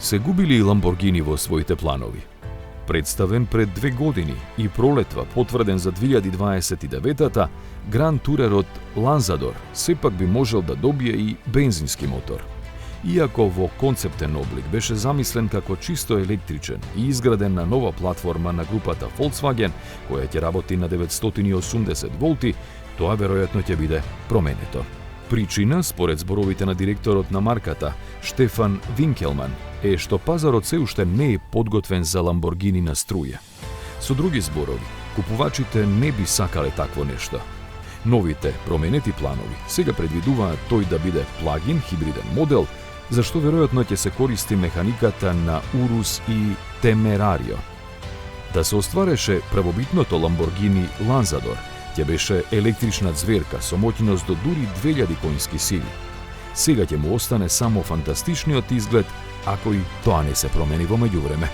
Се губили и Lamborghini во своите планови. Представен пред 2 години и пролетва потврден за 2029-та, Гранд Турерот Lanzador сепак би можел да добие и бензински мотор. Иако во концептен облик беше замислен како чисто електричен и изграден на нова платформа на групата Volkswagen, која ќе работи на 980 волти, тоа веројатно ќе биде променето. Причина, според зборовите на директорот на марката, Штефан Винкелман, е што пазарот се уште не е подготвен за Lamborghini на струја. Со други зборови, купувачите не би сакале такво нешто. Новите променети планови сега предвидуваат тој да биде плагин хибриден модел, зашто веројатно ќе се користи механиката на Urus и Temerario. Да се оствареше правобитното Lamborghini Lanzador, ќе беше електрична ѕверка со моќност до дури 2000 конски сили. Сега ќе му остане само фантастичниот изглед, ако и тоа не се промени во меѓувреме.